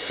My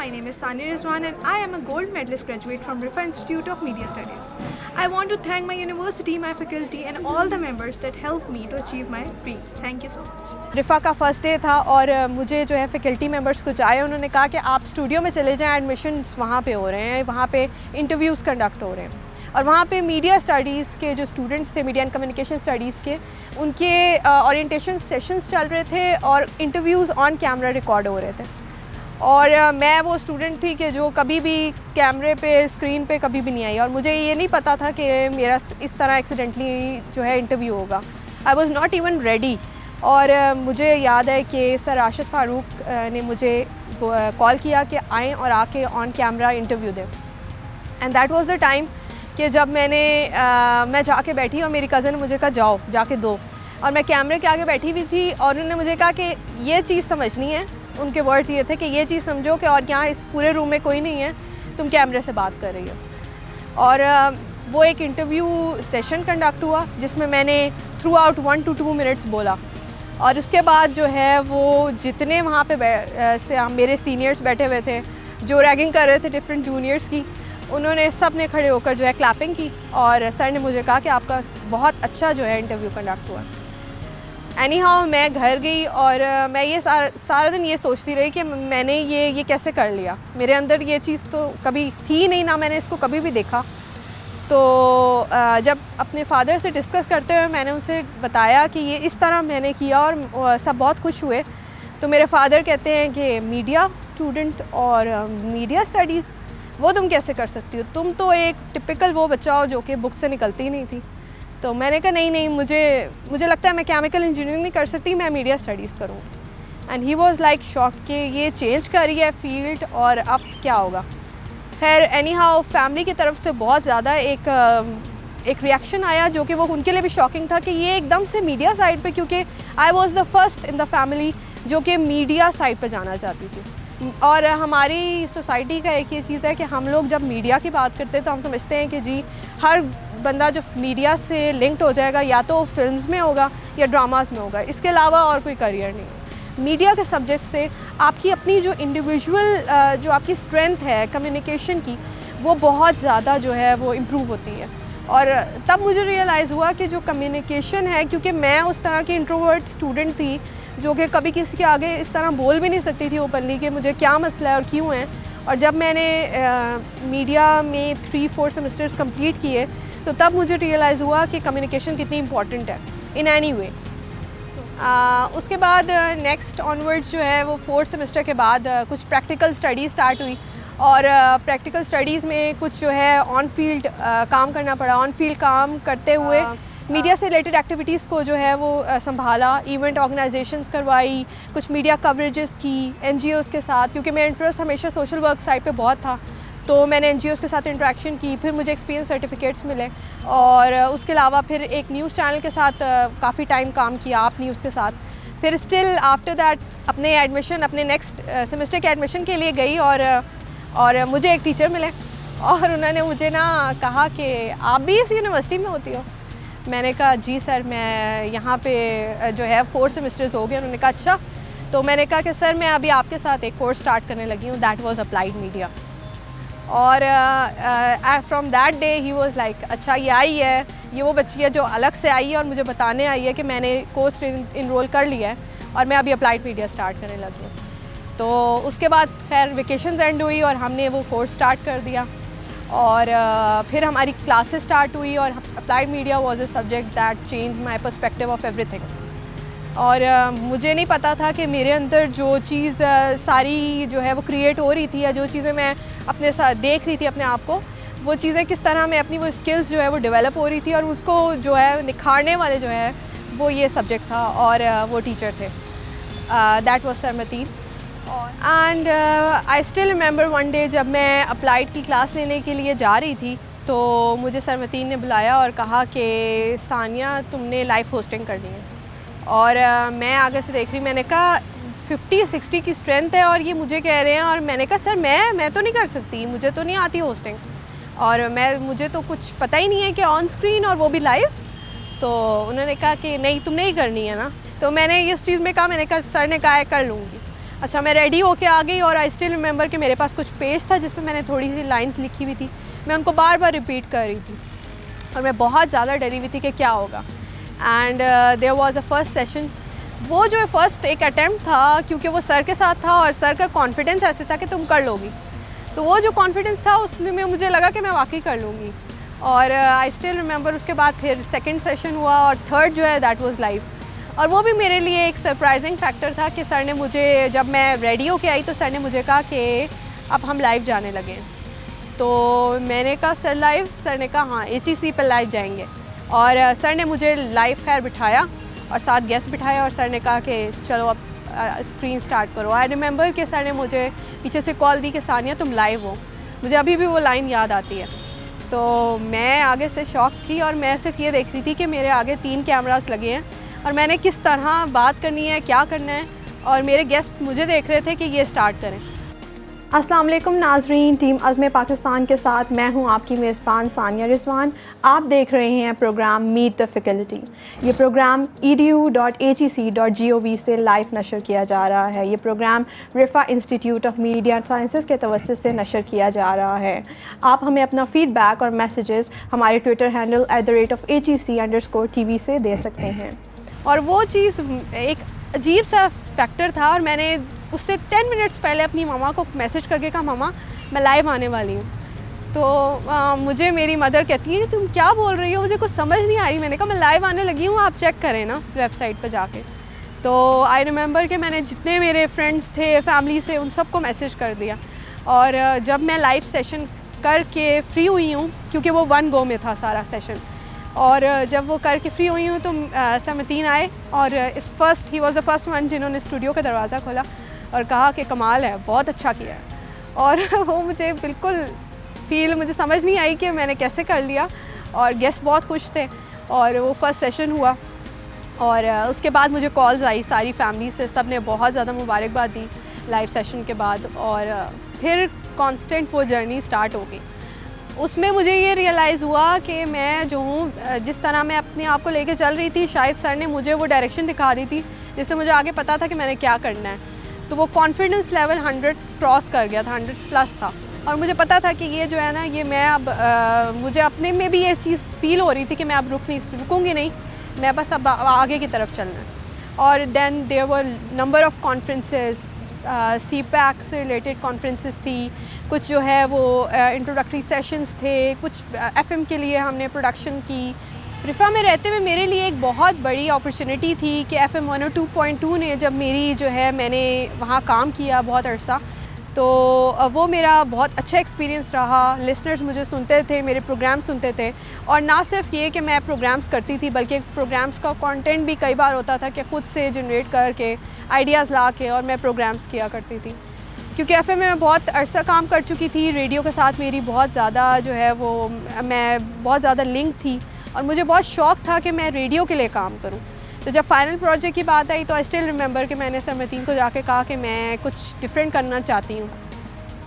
name is Sani Rizwan and I am a gold medalist graduate from Rifa Institute of Media Studies. I want to thank my university, my faculty and all the members that helped me to achieve my dreams. Thank you so much. रिफ़ा का first day था और मुझे जो है faculty members कुछ आए, उन्होंने कहा कि आप स्टूडियो में चले जाएं, एडमिशन्स वहाँ पे हो रहे हैं, वहाँ पे इंटरव्यूज़ कंडक्ट हो रहे हैं। और वहाँ पे मीडिया स्टडीज़ के जो स्टूडेंट्स थे, मीडिया एंड कम्युनिकेशन स्टडीज़ के, उनके ओरिएंटेशन सेशंस चल रहे थे और इंटरव्यूज़ ऑन कैमरा रिकॉर्ड हो रहे थे। और मैं वो स्टूडेंट थी कि जो कभी भी कैमरे पे, स्क्रीन पे कभी भी नहीं आई, और मुझे ये नहीं पता था कि मेरा इस तरह एक्सीडेंटली जो है इंटरव्यू होगा। I was not even ready. और मुझे याद है कि सर राशिद फ़ारूक ने मुझे कॉल किया कि आएँ और आके ऑन कैमरा इंटरव्यू दें। And that was the time कि जब मैं जाके बैठी और मेरी कज़न ने मुझे कहा जाओ जाके दो, और मैं कैमरे के आगे बैठी हुई थी और उन्होंने मुझे कहा कि ये चीज़ समझनी है। उनके वर्ड्स ये थे कि ये चीज़ समझो कि और यहाँ इस पूरे रूम में कोई नहीं है, तुम कैमरे से बात कर रही हो। और वो एक इंटरव्यू सेशन कंडक्ट हुआ जिसमें मैंने थ्रू आउट 1 to 2 मिनट्स बोला। और उसके बाद जो है वो जितने वहाँ पे मेरे सीनियर्स बैठे हुए थे जो रैगिंग कर रहे थे डिफरेंट जूनियर्स की, उन्होंने सब ने खड़े होकर जो है क्लैपिंग की और सर ने मुझे कहा कि आपका बहुत अच्छा जो है इंटरव्यू कंडक्ट हुआ। एनी हाउ मैं घर गई और मैं ये सारा दिन ये सोचती रही कि मैंने ये कैसे कर लिया। मेरे अंदर ये चीज़ तो कभी थी नहीं, ना मैंने इसको कभी भी देखा। तो जब अपने फादर से डिस्कस करते हुए मैंने उनसे बताया कि ये इस तरह मैंने किया और सब बहुत खुश हुए, तो मेरे फादर कहते हैं कि मीडिया स्टूडेंट और मीडिया स्टडीज़ वो तुम कैसे कर सकती हो, तुम तो एक टिपिकल वो बच्चा हो जो कि बुक से निकलती ही नहीं थी। तो मैंने कहा नहीं मुझे लगता है मैं केमिकल इंजीनियरिंग नहीं कर सकती, मैं मीडिया स्टडीज़ करूँ। And he was like shock कि ये चेंज करी है फील्ड और अब क्या होगा। खैर एनी हाउ फैमिली की तरफ से बहुत ज़्यादा एक रिएक्शन आया जो कि वो उनके लिए भी शॉकिंग था कि ये एकदम से मीडिया साइड पे, क्योंकि I was the first in the family जो कि मीडिया साइड पे जाना चाहती थी। और हमारी सोसाइटी का एक ये चीज़ है कि हम लोग जब मीडिया की बात करते हैं तो हम समझते हैं कि जी हर बंदा जो मीडिया से लिंक्ड हो जाएगा या तो फिल्म्स में होगा या ड्रामास में होगा, इसके अलावा और कोई करियर नहीं। मीडिया के सब्जेक्ट से आपकी अपनी जो इंडिविजुअल जो आपकी स्ट्रेंथ है कम्युनिकेशन की, वो बहुत ज़्यादा जो है वो इम्प्रूव होती है। और तब मुझे रियलाइज़ हुआ कि जो कम्युनिकेशन है, क्योंकि मैं उस तरह की इंट्रोवर्ट स्टूडेंट थी जो कि कभी किसी के आगे इस तरह बोल भी नहीं सकती थी ओपनली कि मुझे क्या मसला है और क्यों है। और जब मैंने मीडिया में 3-4 सेमेस्टर्स कंप्लीट किए तो तब मुझे रियलाइज़ हुआ कि कम्युनिकेशन कितनी इम्पॉर्टेंट है इन एनी वे। उसके बाद नेक्स्ट ऑनवर्ड्स जो है वो 4th सेमेस्टर के बाद कुछ प्रैक्टिकल स्टडीज़ स्टार्ट हुई और प्रैक्टिकल स्टडीज़ में कुछ जो है ऑन फील्ड काम करना पड़ा। ऑन फील्ड काम करते हुए मीडिया से रिलेटेड एक्टिविटीज़ को जो है वो संभाला, इवेंट ऑर्गेनाइजेशंस करवाई, कुछ मीडिया कवरेजेस की NGOs के साथ, क्योंकि मेरा इंटरेस्ट हमेशा सोशल वर्क साइड पे बहुत था। तो मैंने NGOs के साथ इंटरेक्शन की, फिर मुझे एक्सपीरियंस सर्टिफिकेट्स मिले। और उसके अलावा फिर एक न्यूज़ चैनल के साथ काफ़ी टाइम काम किया, आप न्यूज़ के साथ। फिर स्टिल आफ्टर दैट अपने नेक्स्ट सेमेस्टर के एडमिशन के लिए गई और मुझे एक टीचर मिले और उन्होंने मुझे ना कहा कि आप भी इस यूनिवर्सिटी में होती हो। मैंने कहा जी सर, मैं यहाँ पे जो है 4 सेमेस्टर्स हो गए। उन्होंने कहा अच्छा। तो मैंने कहा कि सर मैं अभी आपके साथ एक कोर्स स्टार्ट करने लगी हूँ, दैट वाज अप्लाइड मीडिया। और from that day he was like अच्छा ये आई है, ये वो बच्ची है जो अलग से आई है और मुझे बताने आई है कि मैंने कोर्स इनरोल कर लिया है और मैं अभी अप्लाइड मीडिया स्टार्ट करने लगी हूँ। तो उसके बाद खैर वेकेशन एंड हुई और हमने वो कोर्स स्टार्ट कर दिया और फिर हमारी क्लासेस स्टार्ट हुई और applied media was a subject that change my perspective of everything. और मुझे नहीं पता था कि मेरे अंदर जो चीज़ सारी जो है वो क्रिएट हो रही थी या जो चीज़ें मैं अपने साथ देख रही थी अपने आप को, वो चीज़ें किस तरह मैं अपनी वो स्किल्स जो है वो डेवलप हो रही थी और उसको जो है निखारने वाले जो है वो ये सब्जेक्ट था और वो टीचर थे, that was sir Matin. And I still remember one day जब मैं अप्लाइड की क्लास लेने के लिए जा रही थी तो मुझे सर मतीन ने बुलाया और कहा कि सानिया तुमने लाइव होस्टिंग करनी है। और मैं आगे से देख रही, मैंने कहा 50-60 की स्ट्रेंथ है और ये मुझे कह रहे हैं। और मैंने कहा सर मैं तो नहीं कर सकती, मुझे तो नहीं आती होस्टिंग। और मुझे तो कुछ पता ही नहीं है कि ऑन स्क्रीन और वो भी लाइव। तो उन्होंने कहा कि नहीं तुम नहीं करनी है ना। तो मैंने इस चीज़ में कहा, मैंने कहा सर ने कहा है कर लूँगी। अच्छा, मैं रेडी होके आ गई और आई स्टिल रिमेंबर कि मेरे पास कुछ पेज था जिसमें मैंने थोड़ी सी लाइंस लिखी हुई थी, मैं उनको बार बार रिपीट कर रही थी और मैं बहुत ज़्यादा डरी हुई थी कि क्या होगा। And there was a first session. वो जो फर्स्ट एक अटैम्प्ट था, क्योंकि वो सर के साथ था और सर का कॉन्फिडेंस ऐसे था कि तुम कर लोगी, तो वो जो कॉन्फिडेंस था उसमें मुझे लगा कि मैं वाकई कर लूँगी। और आई स्टिल रिमेंबर उसके बाद फिर सेकंड सेशन हुआ और थर्ड जो है दैट वाज लाइव। और वो भी मेरे लिए एक सरप्राइजिंग फैक्टर था कि सर ने मुझे, जब मैं रेडी होके आई तो सर ने मुझे कहा कि अब हम लाइव जाने लगे हैं। तो मैंने कहा सर लाइव? सर ने कहा हाँ HEC पर लाइव जाएंगे। और सर ने मुझे लाइव खैर बिठाया और साथ गेस्ट बिठाया और सर ने कहा कि चलो अब स्क्रीन स्टार्ट करो। आई रिमेंबर कि सर ने मुझे पीछे से कॉल दी कि सानिया तुम लाइव हो। मुझे अभी भी वो लाइन याद आती है। तो मैं आगे से शॉक थी और मैं सिर्फ ये देख रही थी कि मेरे आगे 3 कैमरास लगे हैं और मैंने किस तरह बात करनी है, क्या करना है, और मेरे गेस्ट मुझे देख रहे थे कि ये स्टार्ट करें। अस्सलाम वालेकुम नाजरीन, टीम अज़्म पाकिस्तान के साथ मैं हूं आपकी मेज़बान सानिया रिजवान। आप देख रहे हैं प्रोग्राम मीट द फैकल्टी। ये प्रोग्राम edu.hec.gov से लाइव नशर किया जा रहा है। ये programme Riphah institute of media sciences के तवज्जुह से नशर किया जा रहा है। आप हमें अपना फ़ीडबैक और मैसेजेस हमारे ट्विटर हैंडल @HEC_TV से दे सकते हैं। और वो चीज़ एक अजीब सा फैक्टर था और मैंने उससे 10 मिनट्स पहले अपनी मामा को मैसेज करके कहा मामा मैं लाइव आने वाली हूँ। तो मुझे मेरी मदर कहती है तुम क्या बोल रही हो, मुझे कुछ समझ नहीं आ रही। मैंने कहा मैं लाइव आने लगी हूँ, आप चेक करें ना वेबसाइट पर जाके। तो आई रिमेंबर कि मैंने जितने मेरे फ्रेंड्स थे, फैमिली से, उन सबको मैसेज कर दिया। और जब मैं लाइव सेशन करके फ्री हुई हूँ, क्योंकि वो 1 गो में था सारा सेशन, और जब वो करके फ्री हुई हूँ तो समतीन आए और he was the first one जिन्होंने स्टूडियो का दरवाज़ा खोला और कहा कि कमाल है, बहुत अच्छा किया है। और वो मुझे बिल्कुल मुझे समझ नहीं आई कि मैंने कैसे कर लिया। और गेस्ट बहुत खुश थे और वो फर्स्ट सेशन हुआ। और उसके बाद मुझे कॉल्स आई सारी फैमिली से, सब ने बहुत ज़्यादा मुबारकबाद दी लाइव सेशन के बाद। और फिर कांस्टेंट वो जर्नी स्टार्ट हो गई। उसमें मुझे ये रियलाइज़ हुआ कि मैं जो हूँ, जिस तरह मैं अपने आप को लेके चल रही थी, शायद सर ने मुझे वो डायरेक्शन दिखा दी थी जिससे मुझे आगे पता था कि मैंने क्या करना है। तो वो कॉन्फिडेंस लेवल 100 क्रॉस कर गया था, 100+ था। और मुझे पता था कि ये जो है ना, ये मैं अब मुझे अपने में भी ये चीज़ फ़ील हो रही थी कि मैं अब रुकूँगी नहीं, मैं बस अब आगे की तरफ चलना है। और then there were number of conferences, CPAC से रिलेटेड कॉन्फ्रेंसेस थी, कुछ जो है वो इंट्रोडक्टरी सेशंस थे, कुछ FM के लिए हमने प्रोडक्शन की। रिफ़ा में रहते हुए मेरे लिए एक बहुत बड़ी अपॉर्चुनिटी थी कि FM 102.2 ने जब मेरी जो है, मैंने वहाँ काम किया बहुत अरसा, तो वो मेरा बहुत अच्छा एक्सपीरियंस रहा। लिसनर्स मुझे सुनते थे, मेरे प्रोग्राम सुनते थे। और ना सिर्फ ये कि मैं प्रोग्राम्स करती थी, बल्कि प्रोग्राम्स का कंटेंट भी कई बार होता था कि ख़ुद से जनरेट करके आइडियाज़ ला के और मैं प्रोग्राम्स किया करती थी। क्योंकि FM में मैं बहुत अरसा काम कर चुकी थी, रेडियो के साथ मेरी बहुत ज़्यादा जो है वो, मैं बहुत ज़्यादा लिंक थी और मुझे बहुत शौक़ था कि मैं रेडियो के लिए काम करूँ। तो जब फाइनल प्रोजेक्ट की बात आई तो आई स्टिल रिमेंबर कि मैंने समतीन को जाके कहा कि मैं कुछ डिफरेंट करना चाहती हूँ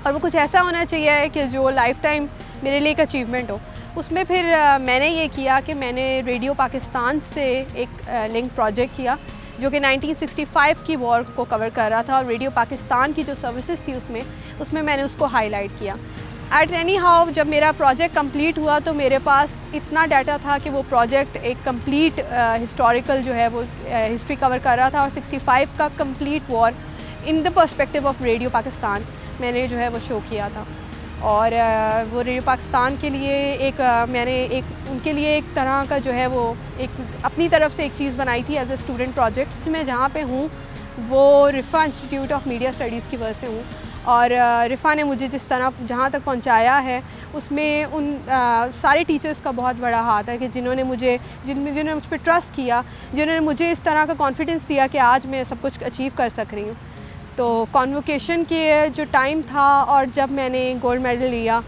और वो कुछ ऐसा होना चाहिए कि जो लाइफ टाइम मेरे लिए एक अचीवमेंट हो। उसमें फिर मैंने ये किया कि मैंने रेडियो पाकिस्तान से एक लिंक प्रोजेक्ट किया जो कि 1965 की वॉर को कवर कर रहा था और रेडियो पाकिस्तान की जो सर्विसेज थी उसमें मैंने उसको हाईलाइट किया। एट एनी हाउ जब मेरा प्रोजेक्ट कंप्लीट हुआ तो मेरे पास इतना डाटा था कि वो प्रोजेक्ट एक कंप्लीट हिस्टोरिकल जो है वो हिस्ट्री कवर कर रहा था और 65 का complete war in the perspective of radio Pakistan मैंने जो है वो शो किया था। और वो रेडियो पाकिस्तान के लिए मैंने उनके लिए एक तरह का जो है वो एक अपनी तरफ से एक चीज़ बनाई थी एज ए स्टूडेंट प्रोजेक्ट। मैं जहाँ पे हूँ वो रिफ़ा इंस्टीट्यूट ऑफ मीडिया स्टडीज़ की वजह से हूँ और रिफ़ा ने मुझे जिस तरह जहाँ तक पहुँचाया है उसमें उन सारे टीचर्स का बहुत बड़ा हाथ है कि जिन्होंने मुझ पर ट्रस्ट किया, जिन्होंने मुझे इस तरह का कॉन्फिडेंस दिया कि आज मैं सब कुछ अचीव कर सक रही हूँ। तो कॉन्वोकेशन के जो टाइम था और जब मैंने गोल्ड मेडल लिया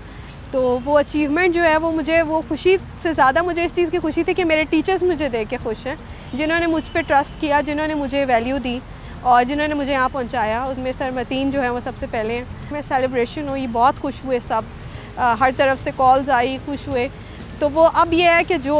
तो वो अचीवमेंट जो है वो मुझे वो खुशी से ज़्यादा मुझे इस चीज़ की खुशी थी कि मेरे टीचर्स मुझे देख के खुश हैं, जिन्होंने मुझ पर ट्रस्ट किया, जिन्होंने मुझे वैल्यू दी और जिन्होंने मुझे यहाँ पहुँचाया। उसमें सर मतीन जो है वो सबसे पहले हैं। मैं सेलिब्रेशन हुई, बहुत खुश हुए सब हर तरफ से कॉल्स आई, खुश हुए। तो वो अब ये है कि जो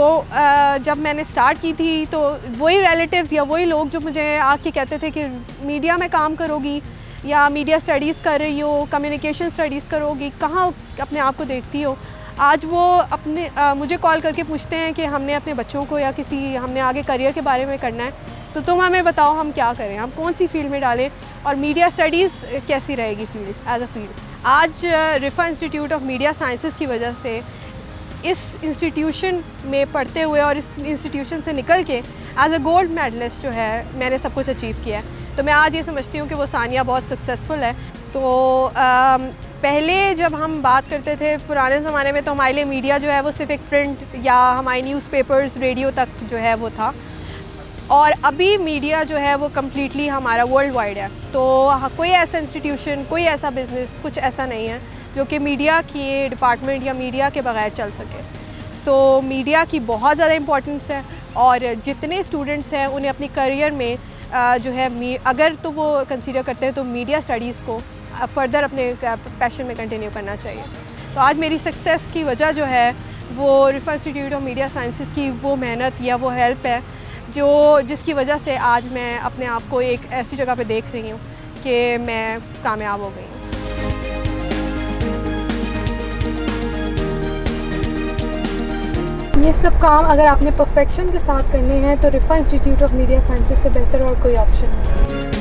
जब मैंने स्टार्ट की थी तो वही रिलेटिव्स या वही लोग जो मुझे आके कहते थे कि मीडिया में काम करोगी या मीडिया स्टडीज़ कर रही हो, कम्युनिकेशन स्टडीज़ करोगी, कहाँ अपने आप को देखती हो, आज वो अपने मुझे कॉल करके पूछते हैं कि हमने अपने बच्चों को या हमने आगे करियर के बारे में करना है, तो तुम हमें बताओ हम क्या करें, हम कौन सी फील्ड में डालें और मीडिया स्टडीज़ कैसी रहेगी फील्ड एज अ फील्ड। आज Rifa institute of media sciences की वजह से इस इंस्टीट्यूशन में पढ़ते हुए और इस इंस्टीट्यूशन से निकल के एज अ गोल्ड मेडलिस्ट जो है मैंने सब कुछ अचीव किया है। तो मैं आज ये समझती हूँ कि वो सानिया बहुत सक्सेसफुल है। तो पहले जब हम बात करते थे पुराने ज़माने में तो हमारे लिए मीडिया जो है वो सिर्फ एक प्रिंट या हमारे न्यूज़पेपर्स, रेडियो तक जो है वो था, और अभी मीडिया जो है वो कम्प्लीटली हमारा वर्ल्ड वाइड है। तो कोई ऐसा इंस्टीट्यूशन, कोई ऐसा बिज़नेस, कुछ ऐसा नहीं है जो कि मीडिया की डिपार्टमेंट या मीडिया के बगैर चल सके। तो मीडिया की बहुत ज़्यादा इम्पोर्टेंस है और जितने स्टूडेंट्स हैं उन्हें अपनी करियर में जो है अगर तो वो कंसीडर करते हैं तो मीडिया स्टडीज़ को फर्दर अपने पैशन में कंटिन्यू करना चाहिए। तो आज मेरी सक्सेस की वजह जो है वो रिफा इंस्टीट्यूट ऑफ मीडिया साइंसेस की वो मेहनत या वो हेल्प है जिसकी वजह से आज मैं अपने आप को एक ऐसी जगह पे देख रही हूँ कि मैं कामयाब हो गई हूँ। ये सब काम अगर आपने परफेक्शन के साथ करने हैं तो रिफा इंस्टीट्यूट ऑफ मीडिया साइंसेस से बेहतर और कोई ऑप्शन नहीं है।